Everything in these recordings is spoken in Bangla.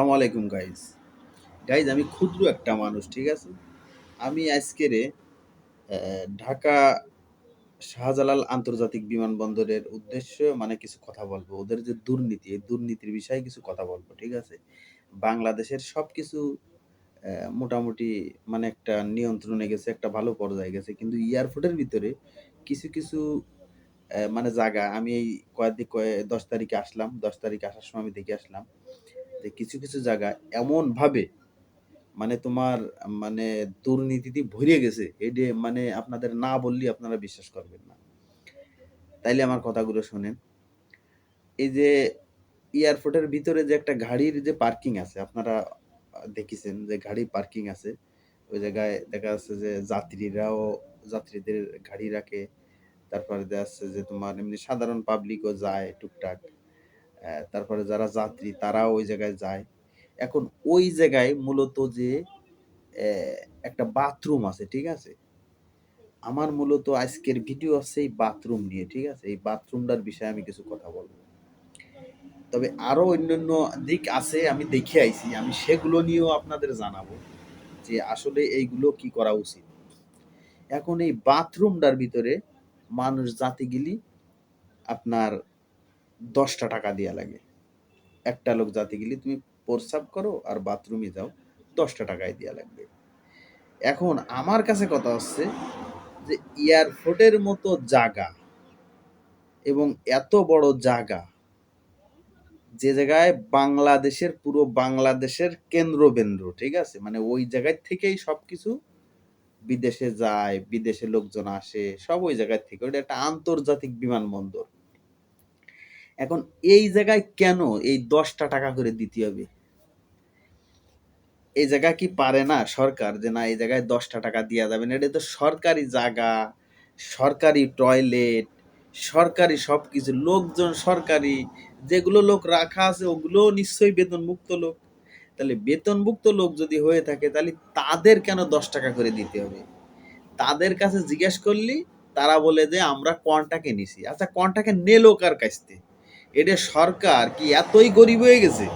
আসসালামু আলাইকুম গাইজ। আমি ক্ষুদ্র একটা মানুষ, ঠিক আছে? আমি আজকের ঢাকা শাহজালাল আন্তর্জাতিক বিমানবন্দরের উদ্দেশ্যে মানে কিছু কথা বলবো। ওদের যে দুর্নীতি, এই দুর্নীতির বিষয়ে কিছু কথা বলবো, ঠিক আছে? বাংলাদেশের সবকিছু মোটামুটি মানে একটা নিয়ন্ত্রণে গেছে, একটা ভালো পর্যায়ে গেছে। কিন্তু এয়ারপোর্টের ভিতরে কিছু মানে জায়গা আমি এই ১০ তারিখে আসলাম। ১০ তারিখে আসার সময় আমি দেখে আসলাম যে কিছু জায়গা এমনভাবে মানে তোমার মানে দুর্নীতিতে ভরে গেছে, এটা মানে আপনাদের না বললে আপনারা বিশ্বাস করবেন না। তাইলে আমার কথাগুলো শোনেন। এই যে এয়ারপোর্টের ভিতরে যে একটা গাড়ির যে পার্কিং আছে, আপনারা দেখেছেন যে গাড়ি পার্কিং আছে। ওই জায়গায় দেখা যাচ্ছে যে যাত্রীদের গাড়ি রাখে। তারপরে দেখা যাচ্ছে যে তোমার এমনি সাধারণ পাবলিকও যায় টুকটাক। তারপরে যারা যাত্রী তারাও ওই জায়গায় যায়। এখন ওই জায়গায় মূলত যে একটা বাথরুম আছে, ঠিক আছে? আমার মূলত আজকের ভিডিও আছে এই বাথরুম নিয়ে, ঠিক আছে? এই বাথরুমটার বিষয়ে আমি কিছু কথা বলবো। তবে আরো অন্যান্য দিক আছে, আমি দেখে আইছি, আমি সেগুলো নিয়েও আপনাদের জানাবো যে আসলে এইগুলো কি করা উচিত। এখন এই বাথরুমটার ভিতরে মানুষ যাতে গেলি আপনার ১০টা টাকা দেয়া লাগে। একটা লোক যাতে গেলি তুমি প্রস্রাব করো আর বাথরুমে যাও, ১০টা টাকায় দেয়া লাগবে। এখন আমার কাছে কথা হচ্ছে যে এয়ারপোর্টের মতো জায়গা এবং এত বড় জায়গা, যে জায়গায় পুরো বাংলাদেশের কেন্দ্রবিন্দু, ঠিক আছে? মানে ওই জায়গায় থেকেই সবকিছু বিদেশে যায়, বিদেশে লোকজন আসে, সব ওই জায়গায় থেকে। ওটা একটা আন্তর্জাতিক বিমানবন্দর। এখন এই জায়গায় কেন এই ১০টা টাকা করে দিতে হবে? এই জায়গা কি পারে না সরকার যে না এই জায়গায় ১০টা টাকা দেওয়া যাবে না? এটা তো সরকারি জায়গা, সরকারি টয়লেট, সরকারি সবকিছু, লোকজন সরকারি, যেগুলো লোক রাখা আছে ওগুলো নিশ্চয়ই বেতনভুক্ত লোক। তাহলে বেতনভুক্ত লোক যদি হয়ে থাকে তাহলে তাদের কেন ১০ টাকা করে দিতে হবে? তাদের কাছে জিজ্ঞেস করলি তারা বলে যে আমরা কন্টাকে নিছি। আচ্ছা, কন্টাকে নেলো কার কাছ থেকে? এটা সরকার কি এতই গরিব হয়ে গেছে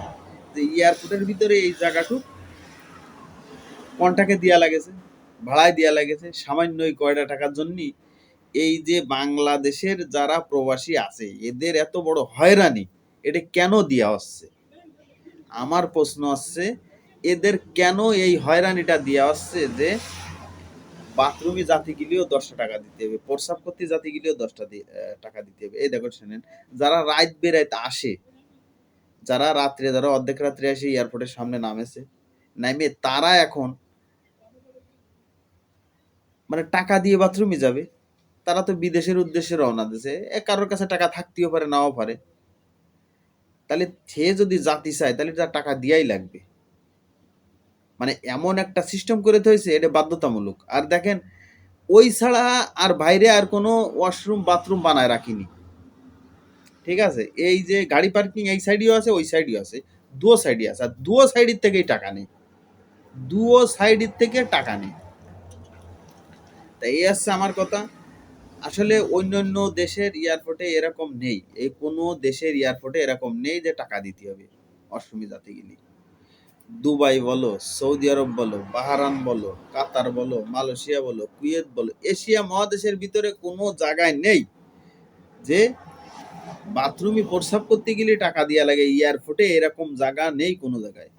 যে এয়ারপোর্টের ভিতরে এই জায়গাটুক কন্টাকে দিয়া লাগেছে, ভাড়ায় দিয়া লাগেছে সামান্য ওই কয়টা টাকার জন্যই? এই যে বাংলাদেশের যারা প্রবাসী আছে এদের এত বড় হয়রানি, এটা কেন দেওয়া হচ্ছে? আমার প্রশ্ন হচ্ছে এদের কেন এই হয়রানিটা দেওয়া হচ্ছে যে বাথরুমে জাতি গেলেও ১০টা টাকা দিতে হবে, প্রস্রাব করতে জাতি গেলেও ১০টা টাকা দিতে হবে। এই দেখো শোনেন, যারা রাত বেরাইতে আসে, যারা রাত্রে যারা অর্ধেক রাত্রে এসে এয়ারপোর্টের সামনে নামেছে, নামে তারা এখন মানে টাকা দিয়ে বাথরুমে যাবে। তারা তো বিদেশের উদ্দেশ্যে রওনা দিছে, কারোর কাছে টাকা থাকতেও পারে নাও পারে। তাহলে সে যদি জাতি চায় তাহলে তার টাকা দিয়াই লাগবে। মানে এমন একটা সিস্টেম করে হয়েছে, এটা বাধ্যতামূলক। আর দেখেন, ওই ছাড়া আর বাইরে আর কোনো ওয়াশরুম বাথরুম বানায় রাখিনি, ঠিক আছে? এই যে গাড়ি পার্কিং এই সাইডেও আছে, ওই সাইডেও আছে, দুও সাইডে আছে। আর দুও সাইডের থেকেই টাকা নেই, দুও সাইডের থেকে টাকা নেই। তাই এই আসছে আমার কথা। আসলে অন্যান্য দেশের এয়ারপোর্টে এরকম নেই, এই কোনো দেশের এয়ারপোর্টে এরকম নেই যে টাকা দিতে হবে অষ্টমী যাতে গেলে। দুবাই বলো, সৌদি আরব বলো, বাহারান বলো, কাতার বলো, মালয়েশিয়া বলো, কুয়েত বলো, এশিয়া মহাদেশের ভিতরে কোনো জায়গায় নেই যে বাথরুমে প্রস্রাব করতে গেলে টাকা দেওয়া লাগে। এয়ারপোর্টে এরকম জায়গা নেই কোনো জায়গায়।